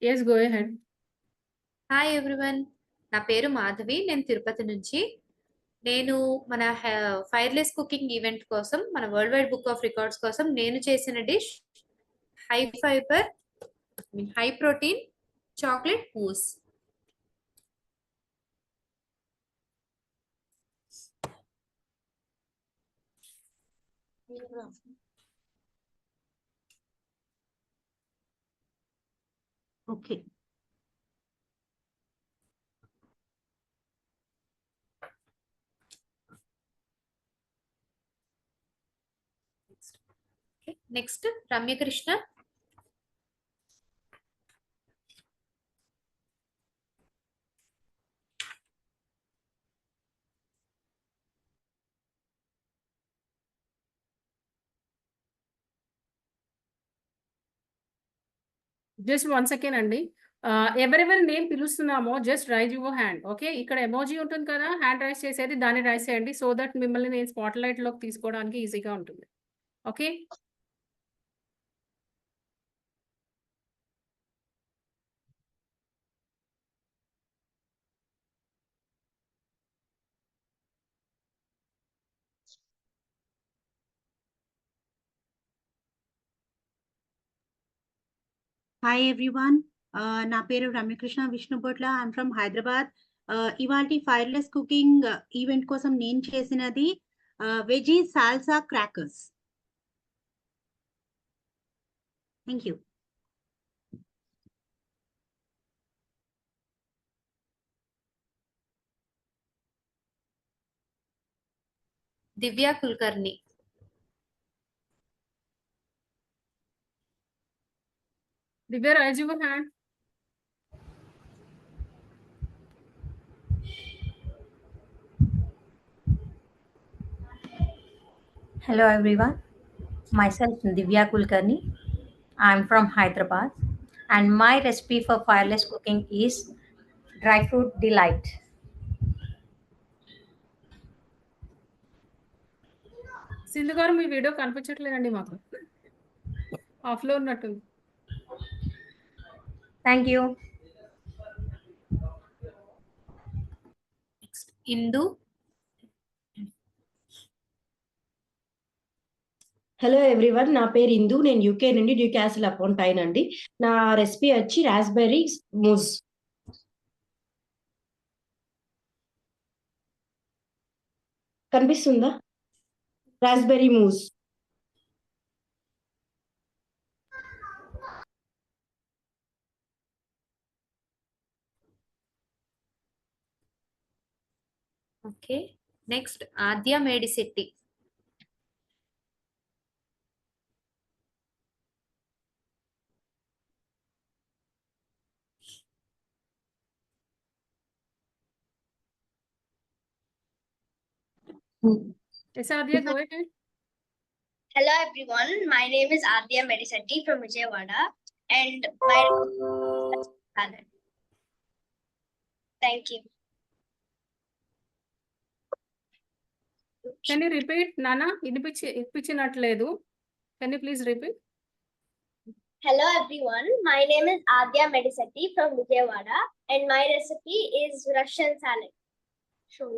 Yes, go ahead. Hi everyone, నా పేరు మాధవి. నేను తిరుపతి నుంచి. నేను మన ఫైర్లెస్ కుకింగ్ ఈవెంట్ కోసం, మన world wide book of records కోసం నేను చేసిన dish high fibre high protein chocolate mousse. Okay. Next Ramyakrishna. Just 1 second అండి. ఎవరెవరి నేమ్ పిలుస్తున్నామో just raise your hand. Okay. ఇక్కడ ఎమోజీ ఉంటుంది కదా! హ్యాండ్ రైజ్ చేసేది దాన్ని రైజ్ చేయండి. సో దట్ మిమ్మల్ని నేను స్పాట్ లైట్‌లోకి తీసుకోవడానికి ఈజీగా ఉంటుంది. ఓకే. Hi everyone. నా పేరు రమ్యకృష్ణ విష్ణుబొట్ల. I'm from Hyderabad. ఇవాల్టి ఫైర్లెస్ కుకింగ్ ఈవెంట్ కోసం నేను చేసినది veggie salsa crackers. Thank you. Divya Kulkarni. Divya raise your hand. Hello everyone, myself Divya Kulkarni. I'm from Hyderabad and my recipe for fireless cooking is dry fruit delight. Sindhu గారు మీ video కనిపించట్లేదండి మాకు. ఆఫ్‌లో ఉన్నట్టుంది. Thank you. Next Indu. Hello everyone, నా పేరు ఇందు. నేను UK నుండి new castle upon టైన్ అండి. నా రెసిపీ వచ్చి రాస్బెర్రీ మూస్. కనిపిస్తుందా? Raspberry Moose. Okay. Next Aadya Medisetti. Yes, Adya, go ahead. Hello everyone, my name is Adya Medisetti from Vijayawada and my salad. Thank you. Can you repeat, Nana? ఇనిపించినట్లేదు. Can you please repeat? Hello everyone, my name is Adya Medisetti from Vijayawada and my recipe is Russian salad. Sure.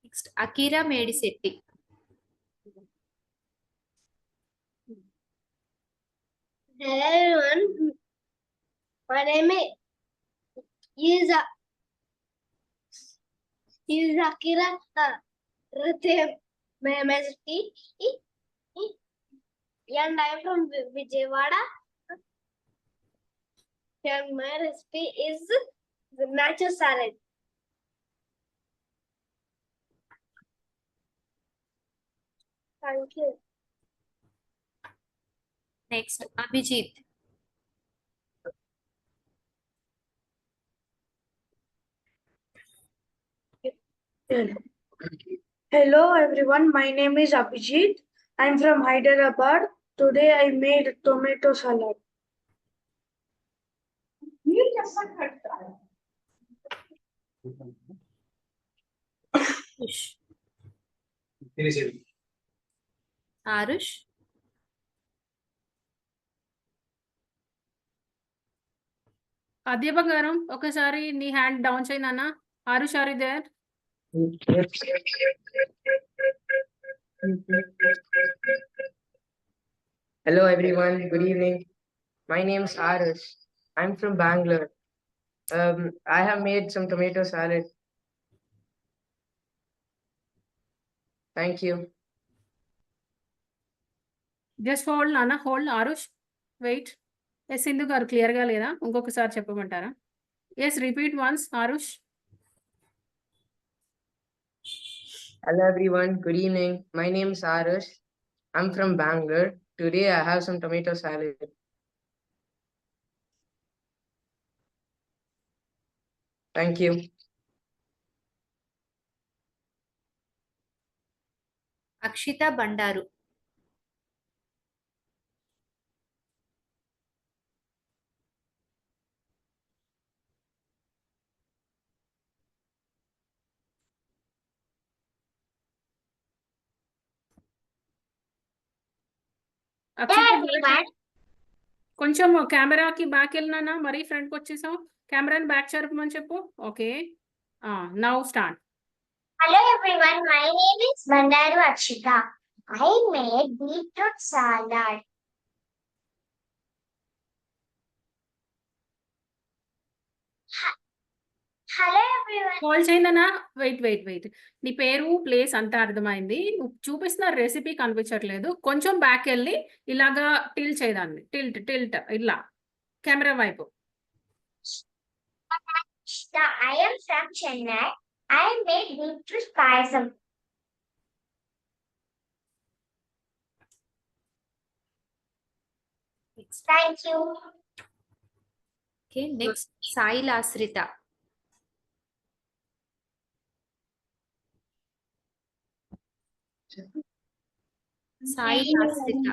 Next Akira Medisetti. Hello everyone, my name is Akira Medisetti and I am from Vijayawada and my recipe is the nacho salad. Thank you. Next Abhijit. Hello everyone, my name is Abhijit. I'm from Hyderabad. Today I made tomato salad. Arush. Aadya బంగారం ఒకసారి నీ hand down చేయి నాన్న. Arush are you there? Hello everyone, good evening. My name is Arush. I'm from Bangalore. I have made some tomato salad. Thank you. Just hold నాన్న, hold Arush, wait. Yes Sindhu గారు క్లియర్గా లేదా? ఇంకొకసారి చెప్పమంటారా? Yes repeat once Arush. Hello everyone, good evening. My name is Arush. I'm from Bangalore. Today I have some tomato salad. Thank you. Akshita Bandaru. కొంచెం కెమెరాకి back వెళ్ళినా, మరీ ఫ్రంట్కి వచ్చేసావు. కెమెరాని బ్యాక్ జరపమని చెప్పు. Okay, now start. Hello everyone, my name is Bandaru Akshita. I made beetroot salad. Hello everyone. Call చేయిందనా? Wait. నీ పేరు, ప్లేస్ అంతా అర్థమైంది. నువ్వు చూపిస్తున్న రెసిపీ కనిపించట్లేదు. కొంచెం బ్యాక్ వెళ్ళి ఇలాగా టిల్ట్ చేయదాన్ని. టిల్ట్ ఇలా కెమెరా వైపు. I am from Chennai. I made beetroot payasam. Thank you. Okay, next soil ఆశ్రిత. సాయిల్ ఆశ్రిత.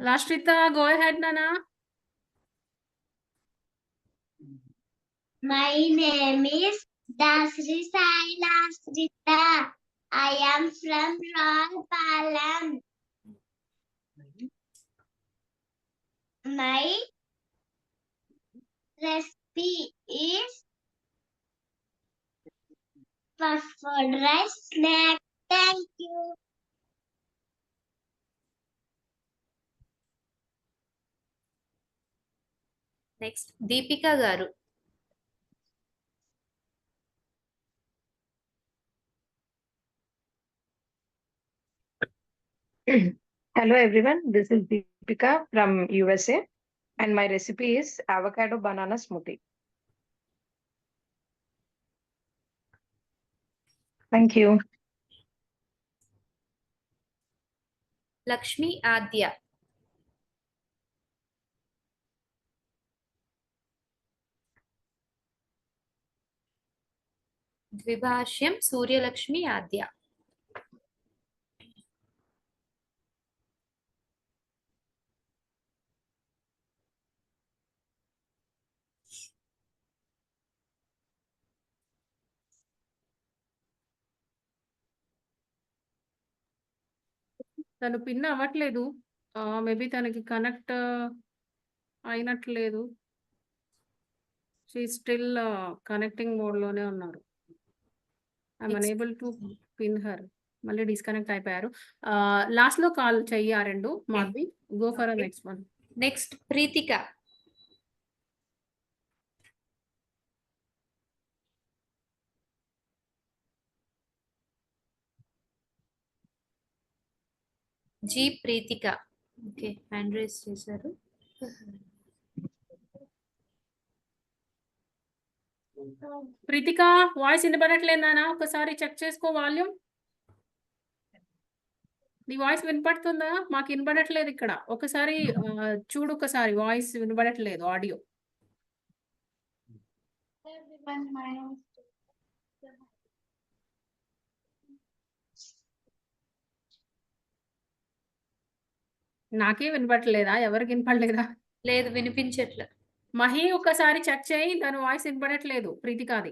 లాస్ట్రిత గో అహెడ్ నానా. My name is Dasri Sailasrita. I am from Rajapalam. My recipe is puffed rice snack. Thank you. Next Deepika గారు. Hello everyone, this is Deepika from USA and my recipe is avocado banana smoothie. Thank you. Lakshmi ఆద్య. ద్విభాష్యం సూర్యలక్ష్మి ఆద్య. తను pin అవ్వట్లేదు. Maybe తనకి connect అయినట్లేదు. She still connecting మోడ్లోనే ఉన్నారు. I'm unable to pin her. మళ్ళీ disconnect అయిపోయారు. లాస్ట్లో కాల్ చెయ్యి ఆ రెండు. Madhavi go for next one. Next Preethika. జీ ప్రీతిక. ఓకే, హ్యాండ్ రైజ్ చేశారు. ప్రీతిక వాయిస్ వినపడట్లేదానా? ఒకసారి చెక్ చేసుకో వాల్యూమ్. నీ వాయిస్ వినపడుతుందా? మాకు వినపడట్లేదు ఇక్కడ. ఒకసారి చూడు, ఒకసారి వాయిస్ వినపడట్లేదు, ఆడియో. నాకే వినపడలేదా? ఎవరికి వినపడలేదా? లేదు, వినిపించట్లే. మహి ఒకసారి చెక్ చేయి, దాని voice వినపడట్లేదు ప్రీతికాది.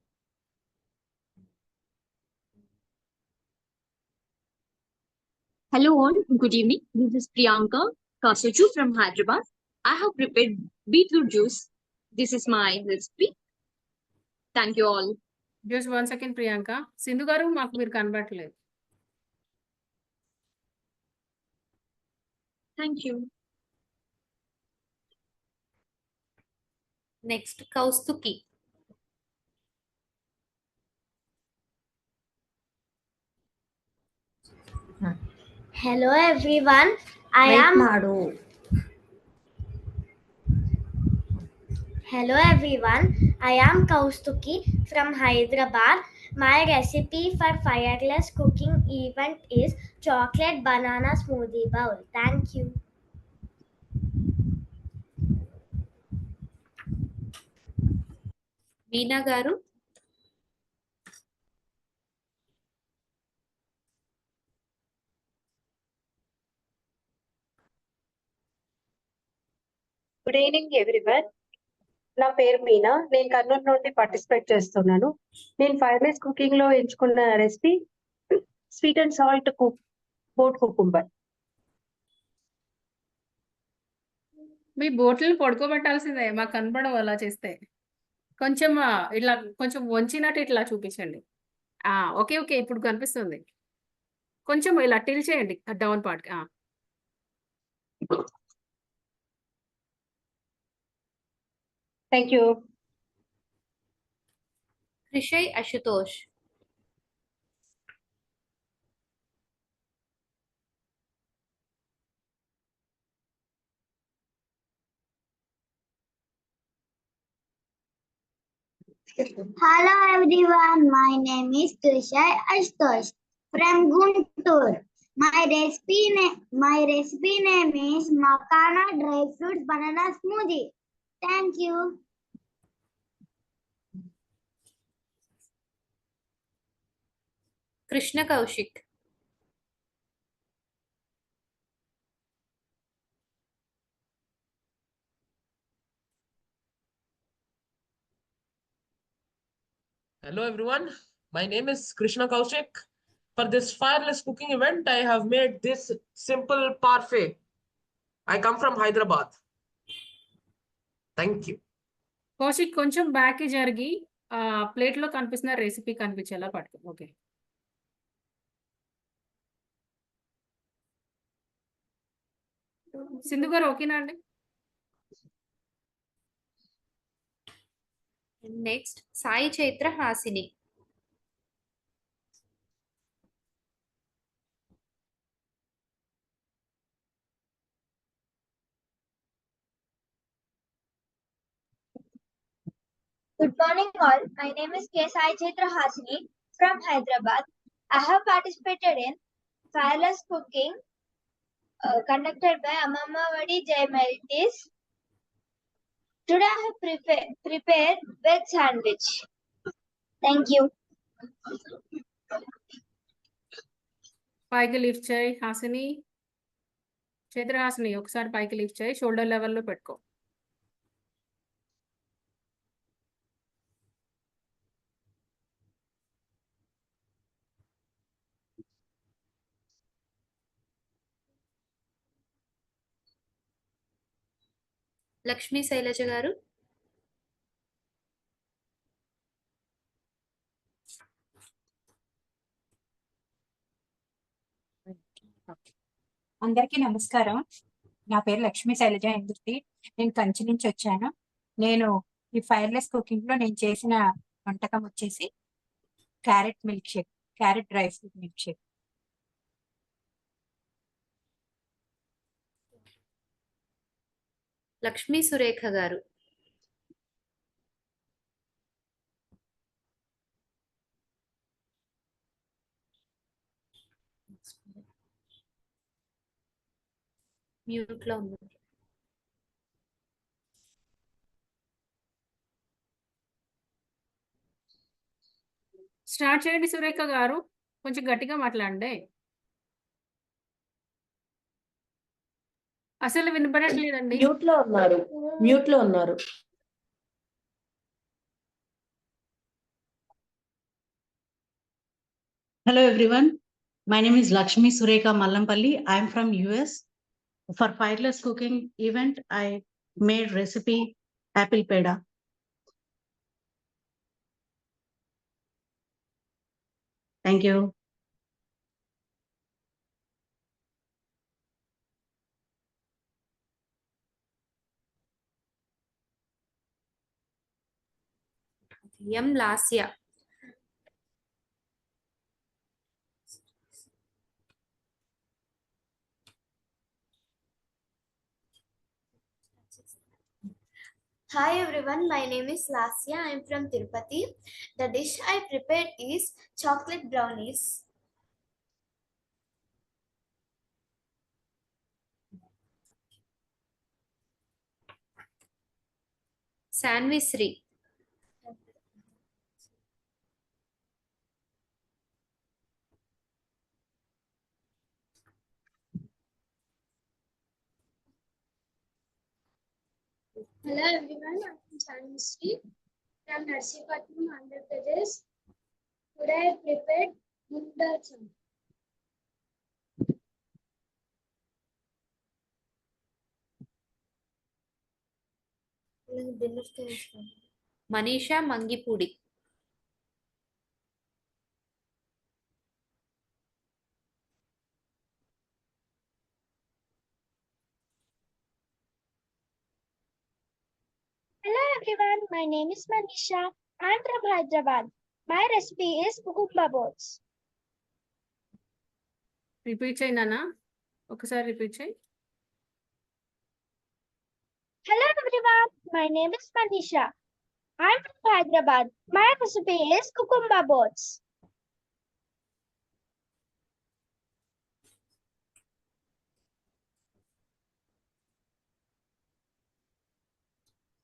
Hello all, good evening. This is Priyanka Kasuchu from Hyderabad. I have prepared beetroot juice. This is my recipe. Thank you all. Just 1 second Priyanka. Sindhu గారు మాకు మీరు కనబడట్లేదు. Thank you. Next Kaustuki. Hello everyone. Hello everyone. I am Kaustuki from Hyderabad. My recipe for fireless cooking event is chocolate banana smoothie bowl. Thank you. Meena గారు. Good evening everyone. నా పేరు మీనా. నేను కర్నూలు నుండి participate చేస్తున్నాను. నేను ఫైర్లెస్ కుకింగ్ లో ఎంచుకున్న recipe sweet and salt boat cucumber. మీ బోట్లను పడుకోబెట్టాల్సిందే, మాకు కనపడవు అలా చేస్తే. కొంచెం ఇట్లా కొంచెం వంచినట్టు ఇట్లా చూపించండి. ఓకే ఓకే, ఇప్పుడు కనిపిస్తుంది. కొంచెం ఇలా టిల్ చేయండి down part. Thank you. Krishay Ashutosh. Hello everyone. My name is Krishay Ashtosh from Guntur. My recipe name is Makana dry fruits banana smoothie. Thank you. Krishna Kaushik. Hello everyone, my name is Krishna Kaushik. For this fireless cooking event, I have made this simple parfait. I come from Hyderabad. Thank you. Kaushik కొంచెం back జరిగి plate లో కనిపిస్తున్న recipe కనిపించేలా పట్టుకో. Okay, Sindhu గారు ఓకేనా అండి? Next Sai Chaitra Hasini. Good morning all. My name is K. Sai Chaitra Hasini from Hyderabad. I have participated in fireless cooking conducted by Amamma Vadi Jai Melties. Today I have prepared veg sandwich. Thank you. పైకి lift చేయి హాసిని. చైత్ర హాసిని ఒకసారి పైకి lift చేయి, shoulder లెవెల్లో పెట్టుకో. లక్ష్మీ శైలజ గారు. అందరికీ నమస్కారం. నా పేరు లక్ష్మీ శైలజ ఇందుర్తి. నేను కంచి నుంచి వచ్చాను. నేను ఈ ఫైర్లెస్ కుకింగ్ లో నేను చేసిన వంటకం వచ్చేసి carrot milk shake, carrot dry fruit milk shake. Lakshmi Surekha గారు. మ్యూట్ లో ఉన్నారు. స్టార్ట్ చేయండి సురేఖ గారు, కొంచెం గట్టిగా మాట్లాడండి. అసలు వినపడట్లేదండి. మ్యూట్ లో ఉన్నారు. Hello everyone. My name is Lakshmi Sureka Mallampalli. I am from US. For fireless cooking event, I made recipe apple peda. Thank you. M Lasya. Hi everyone, my name is Lasya. I am from Tirupati. The dish I prepared is chocolate brownies. శాన్విశ్రీ. Hello everyone, I am Sanvisri from Narsipatnam, Andhra Pradesh. Today I prepared Mundacham. Manisha Mangipudi. Hello everyone, my name is Manisha. I am from Hyderabad. My recipe is Kukumba boats. Repeat చేయి నాన్న, ఒకసారి repeat చేయి. Hello everyone, my name is Manisha. I am from Hyderabad. My recipe is Kukumba boats.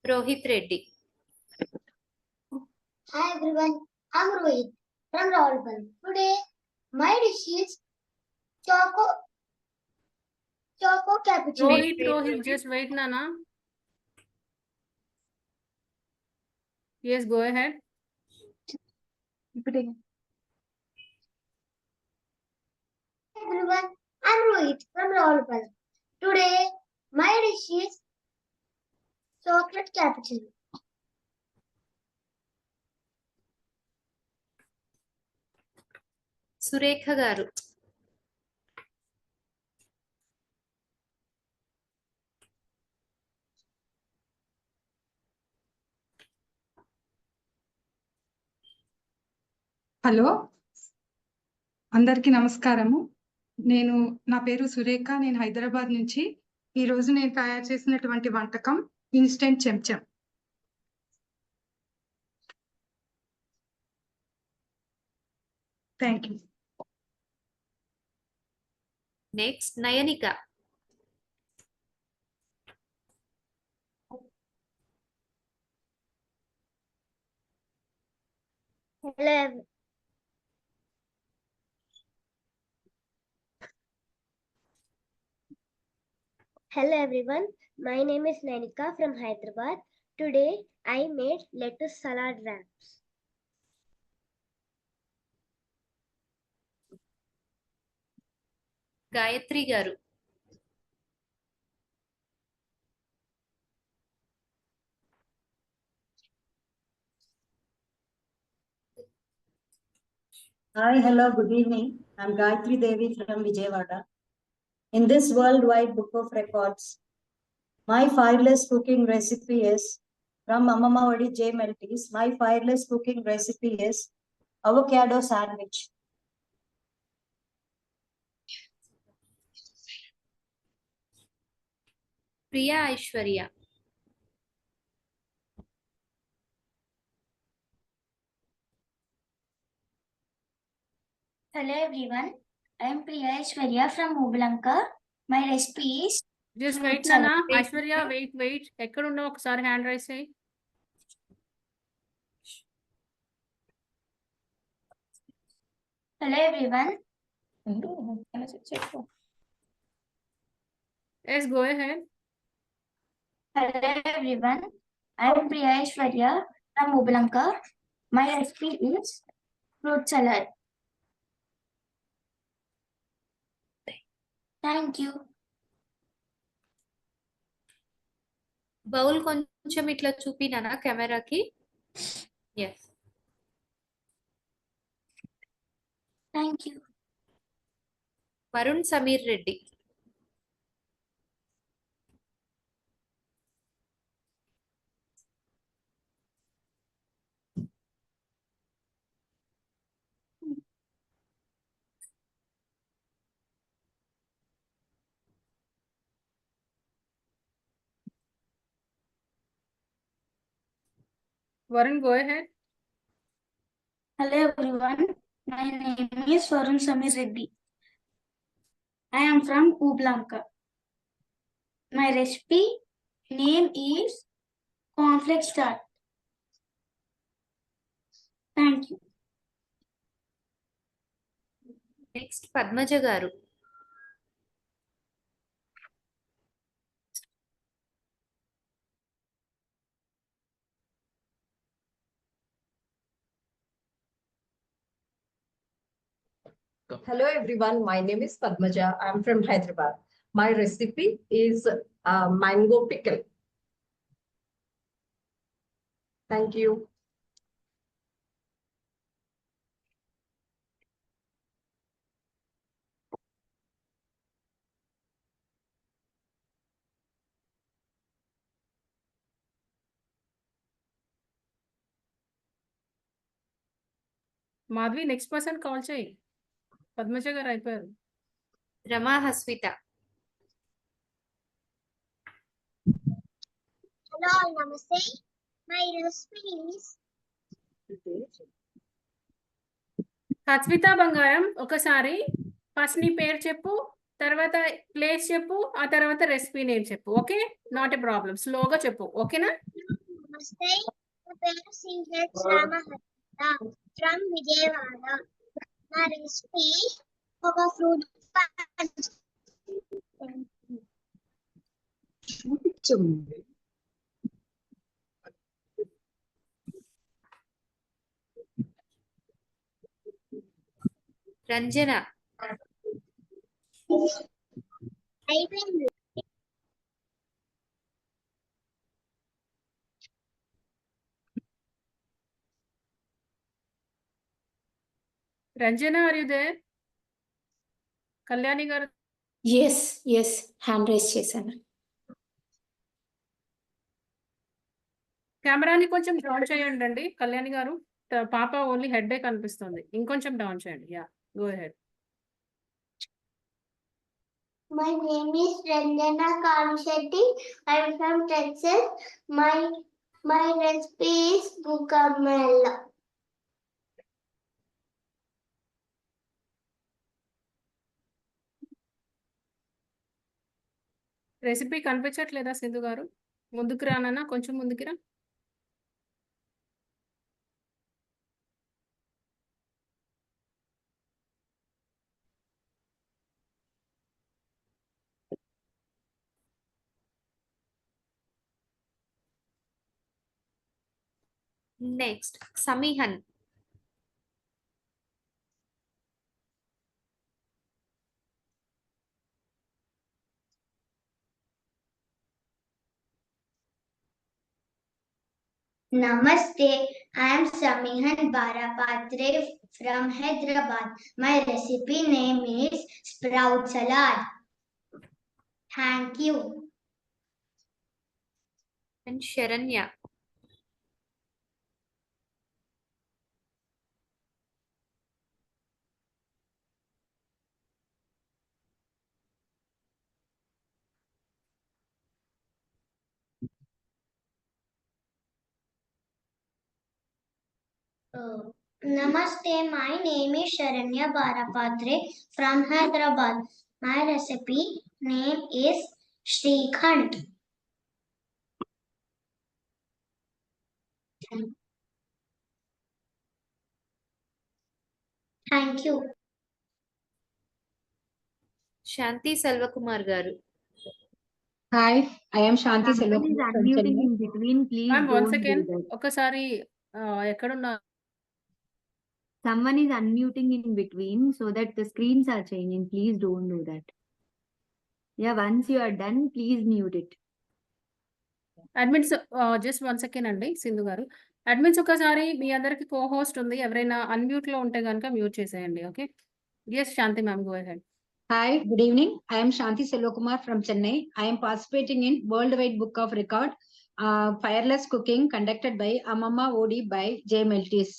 Rohit Reddy. Hi everyone, I'm Rohit from Rawalpindi. Today, my dish is Choco cappuccino. Rohit, just wait, Nana. Yes, go ahead. Everyone, I'm Rohit from Rawalpindi. Today, my dish is chocolate cappuccino. Surekha గారు. Hello, అందరికీ నమస్కారము. నా పేరు సురేఖ. నేను హైదరాబాద్ నుంచి. ఈ రోజు నేను తయారు చేసినటువంటి వంటకం ఇన్స్టెంట్ చెంచం. Thank you. Next Nayanika. Hello everyone, my name is Nanika from Hyderabad. Today I made lettuce salad wraps. Gayatri గారు. Hi, hello, good evening. I'm Gayatri Devi from Vijayawada. In this worldwide book of records, my fireless cooking recipe is from Ammamma Vadi J. Melties. My fireless cooking recipe is avocado sandwich. Priya Aishwarya. Hello everyone, I am Priya Aishwarya from Mobilanka. My recipe is Just wait, Nana. Aishwarya, wait. ఎక్కడ ఉన్నావు ఒకసారి hand raise చేయి. Hello everyone. Yes, go ahead. Hello everyone, I am Priya Aishwarya from Mobilanka. My recipe is fruit salad. Thank you. Bowl కొంచెం ఇట్లా చూపినానా కెమెరాకి? Yes. Thank you. Varun Sameer Reddy. Varun, go ahead. Hello everyone. My name is Varun Samir Reddy. I am from Ublanka. My recipe name is cornflakes tart. Thank you. Next Padmaja గారు. Hello everyone, my name is Padmaja. I'm from Hyderabad. My recipe is mango pickle. Thank you. Madhavi next person call చేయి. పద్మజ గారు అయిపోయారు. రమా Haswitha. Hello, namaste. My recipe is Haswitha బంగారం, ఒకసారి first నీ పేరు చెప్పు, తర్వాత ప్లేస్ చెప్పు, ఆ తర్వాత రెసిపీ నేమ్ చెప్పు. Okay, not a problem. స్లోగా చెప్పు, ఓకేనా? Namaste. My name is C.H. Ramahata from Vijayawada. My recipe of a fruit punch. Ranjana. అయిపోయింది. Ranjana, are you there? Kalyani garu. Yes hand raise చేశాను. కెమెరాని కొంచెం డౌన్ చేయండి అండి కళ్యాణి గారు. పాప ఓన్లీ హెడ్ ఏ కనిపిస్తుంది, ఇంకొంచెం డౌన్ చేయండి. Yeah, go head. My name is Ranjana Kamshetty. I am from Texas. My recipe is guacamole. Recipe కనిపించట్లేదా సింధు గారు? ముందుకు రానన్నా, కొంచెం ముందుకు రా. Next Sameehan. Namaste. I am Samihan Barapatre from Hyderabad. My recipe name is sprout salad. Thank you. And Saranya. Namaste, my name is Sharanya Barapatre from Hyderabad. My recipe name is Shrikhand. Thank you. శాంతి సెల్వకుమార్ గారు. Hi, I am Shanti Someone is Selvakumar from unmuting Chennai. in between. Please ma'am, one don't do second. that. ఒకసారి ఎక్కడున్నా? Someone is unmuting in between so that the screens are changing. Please don't do that. Yeah, once you are done, please mute it. Admins just 1 second అండి సింధు గారు. Admins ఒకసారి మీ అందరికి host ఉంది. ఎవరైనా unmute లో ఉంటే గనుక మ్యూట్ చేసేయండి. Okay. Yes Shanti ma'am go ahead. Hi, good evening. I am Shanti Selvakumar from Chennai. I am participating in Worldwide Book of Record, Fireless Cooking conducted by Amama Odi by J. Meltis.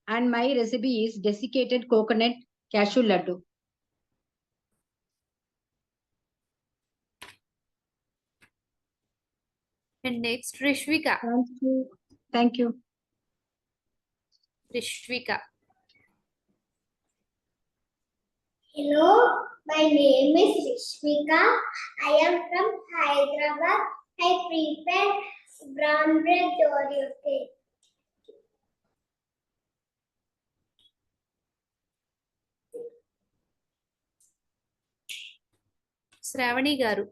And my recipe is desiccated coconut cashew laddu. And next, Rishvika. Thank you. Thank you. Rishvika. Hello, my name is Rishvika. I am from Hyderabad. I prepared brown bread Oreo cake. Shravani garu.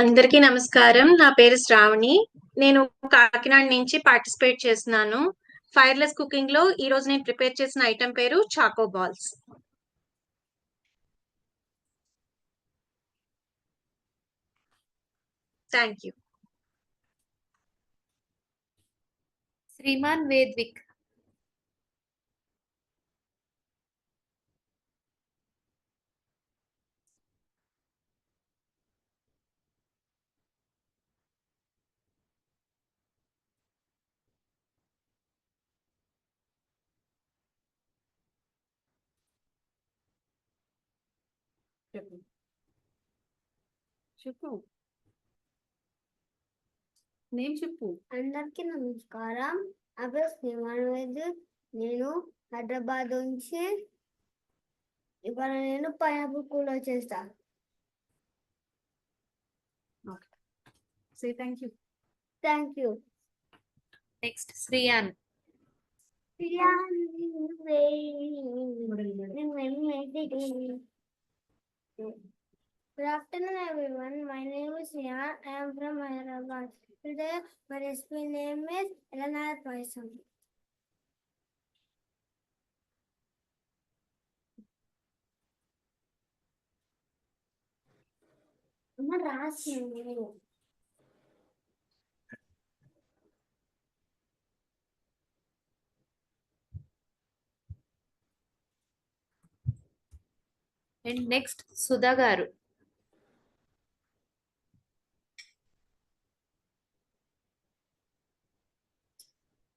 అందరికీ నమస్కారం. నా పేరు శ్రావణి. నేను కాకినాడ నుంచి participate చేస్తున్నాను. Fireless cooking లో ఈ రోజు నేను ప్రిపేర్ చేసిన ఐటెం పేరు choco balls. Thank you. Sriman Vedvik. చెప్పు. నేమ్ చెప్పు. అందరికీ నమస్కారం. నా పేరు శ్రీమాన్ వైద్యుక్. నేను హైదరాబాద్ నుంచి ఇవాళ నేను పైనాపిల్ కూర చేస్తాను. Say thank you. Thank you. Next, Sriyan. Good afternoon, everyone. My name is Riyan. I am from Hyderabad. Today, my recipe name is Elena Paisam. And next, Sudha garu.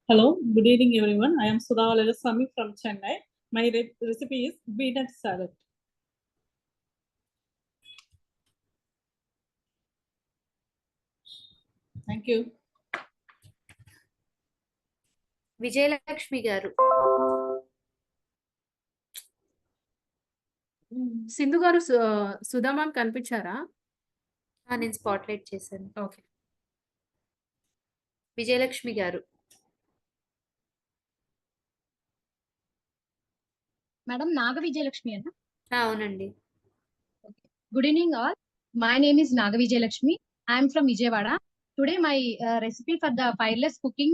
Hello, good evening everyone. I am Sudha Valadaswamy from Chennai. My recipe is peanut salad. Thank you. Vijayalakshmi garu. Sindhu గారు Sudha ma'am కనిపించారా? నేను spotlight చేశాను. Okay. Vijayalakshmi గారు. Madam Naga Vijayalakshmi anna? అవునండి. Good evening all. My name is Naga Vijayalakshmi. I am from Vijayawada. Today my recipe for the fireless cooking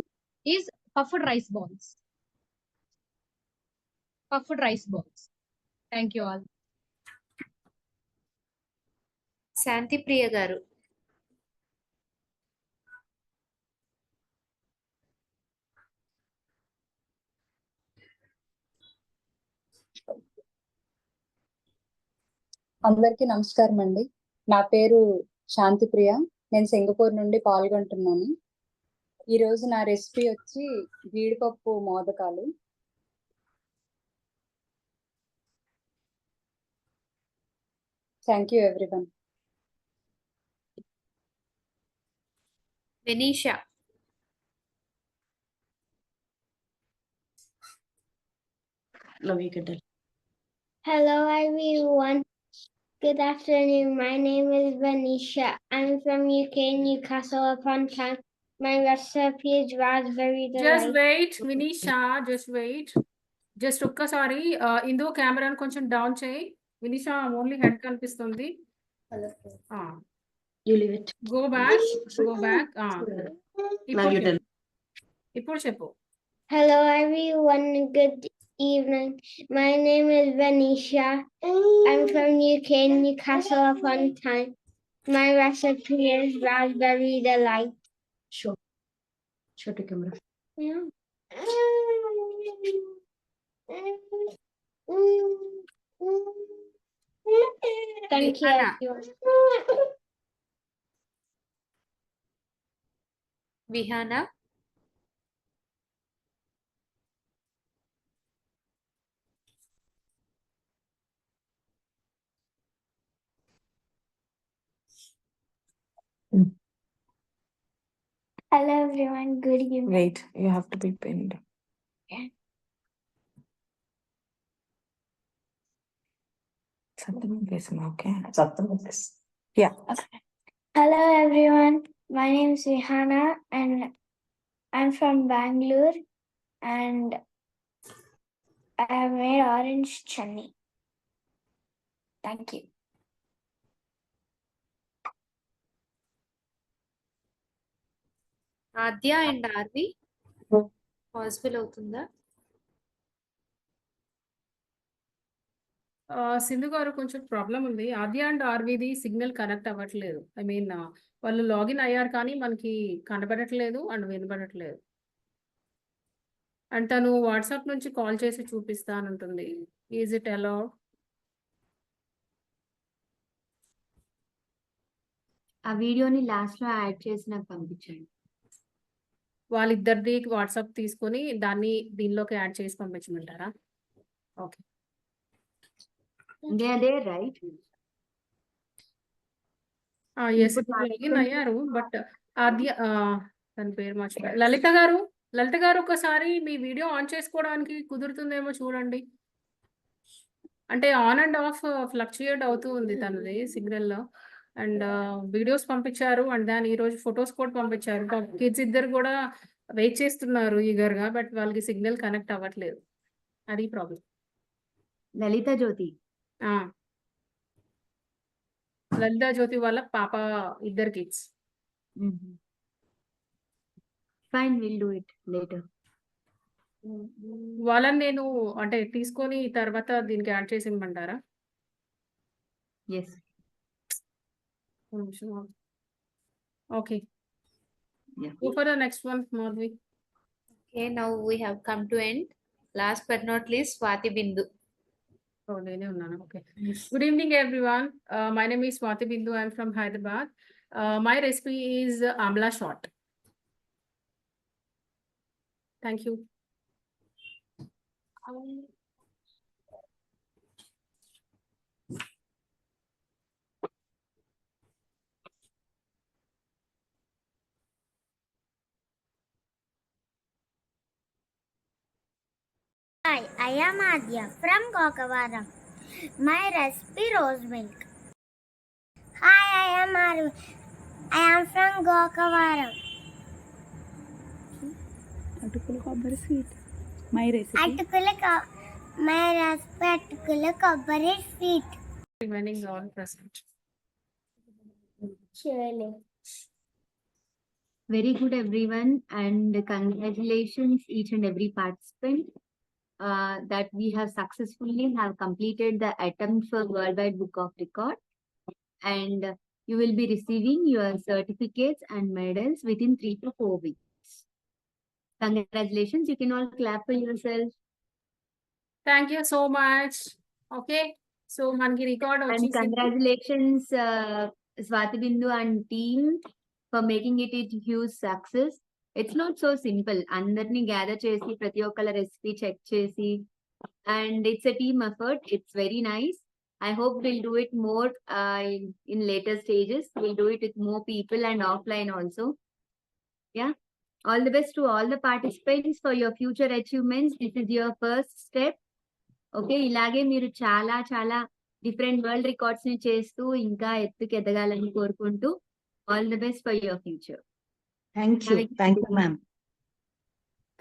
is puffed rice balls. Puffed rice balls. Thank you all. శాంతి ప్రియ గారు. అందరికీ నమస్కారం అండి. నా పేరు శాంతి ప్రియ. నేను Singapore నుండి పాల్గొంటున్నాను. ఈరోజు నా రెసిపీ వచ్చి జీడిపప్పు మోదకాలు. Thank you everyone. Venisha. Hello, everyone. Good afternoon. My name is Venetia. I'm from UK, Newcastle upon Tyne. My recipe is raspberry just delight. Wait Vinisha, just wait. Just ఒక్కసారి ఇందు కెమెరాను కొంచెం డౌన్ చేయి. వినీషా ఓన్లీ హెడ్ కనిపిస్తుంది. You leave it. Go back. Now you tell. ఇప్పుడు చెప్పు. Hello everyone, good evening. My name is Vanisha. I'm from UK, Newcastle upon Tyne. My recipe is raspberry delight. Show to camera. Yeah. Thank you. Vihana. everyone. Vihana. Hello everyone, good evening. Wait, you have to be pinned. Okay. Yeah. Hello everyone, my name is Vihana and I'm from Bangalore and I have made orange chutney. Thank you. Aadya and Arvi possible అవుతుందా? సింధు గారు కొంచెం problem ఉంది. Aadya and ఆర్వీది signal connect అవ్వట్లేదు. I mean వాళ్ళు login అయ్యారు కానీ మనకి కనబడట్లేదు అండ్ వినబడట్లేదు. అండ్ తను వాట్సాప్ నుంచి కాల్ చేసి చూపిస్తానంటుంది. Is it allowed? ఆ వీడియోని లాస్ట్ లో యాడ్ చేసి నాకు పంపించండి. వాళ్ళిద్దరిది వాట్సాప్ తీసుకొని దాన్ని దీనిలోకి యాడ్ చేసి పంపించమంటారా? ఓకే. అదే రైట్. ఎస్ లాగిన్ అయ్యారు బట్ ఆద్య తన పేరు మర్చిపోయా. లలిత గారు ఒకసారి మీ వీడియో ఆన్ చేసుకోవడానికి కుదురుతుందేమో చూడండి. అంటే ఆన్ అండ్ ఆఫ్ ఫ్లక్చుయేట్ అవుతూ ఉంది తనది సిగ్నల్లో. అండ్ వీడియోస్ పంపించారు అండ్ దాని ఈరోజు ఫొటోస్ కూడా పంపించారు. కిడ్స్ ఇద్దరు కూడా వెయిట్ చేస్తున్నారు ఈగర్గా బట్ వాళ్ళకి సిగ్నల్ కనెక్ట్ అవ్వట్లేదు. అది ప్రాబ్లం. లలిత జ్యోతి. లలితా జ్యోతి వాళ్ళ పాప ఇద్దరు kids. Fine, will do it later. వాళ్ళని నేను అంటే తీసుకొని తర్వాత దీనికి యాడ్ చేసి ఇవ్వమంటారా? Yes. Okay. Go for the next one, Madhvi. Okay, now we have come to end. Last but not least, Swati Bindu. Oh, nene unnanu. Okay. Good evening, everyone. My name is Swati Bindu. I'm from Hyderabad. My recipe is amla shot. Thank you. Hi, I am Adya from Gokavaram. My recipe rose milk. Hi, I am Aru. I am from Gokavaram. Atukula kobbari sweet. My recipe. My recipe atukula kobbari sweet. Remaining all present. Surely. Very good everyone, and congratulations each and every participant that we have successfully completed the attempt for Worldwide Book of Record, and you will be receiving your certificates and medals within 3 to 4 weeks. Congratulations, you can all clap for yourself. Thank you so much. Okay, so manki record And వచ్చేసింది. congratulations Swati Bindu and team for making it a huge success. It's not so simple. అందరినీ gather చేసి ప్రతి ఒక్కళ్ళ recipe check చేసి, and it's a team effort. It's very nice. I hope we'll do it more in later stages. We'll do it with more people and offline also. Yeah. All the best to all the participants for your future achievements. This is your first step. Okay, ఇలాగే మీరు చాలా చాలా different world records ని చేస్తూ ఇంకా ఎత్తుకు ఎదగాలని కోరుకుంటూ all the best for your future. Thank you, ma'am.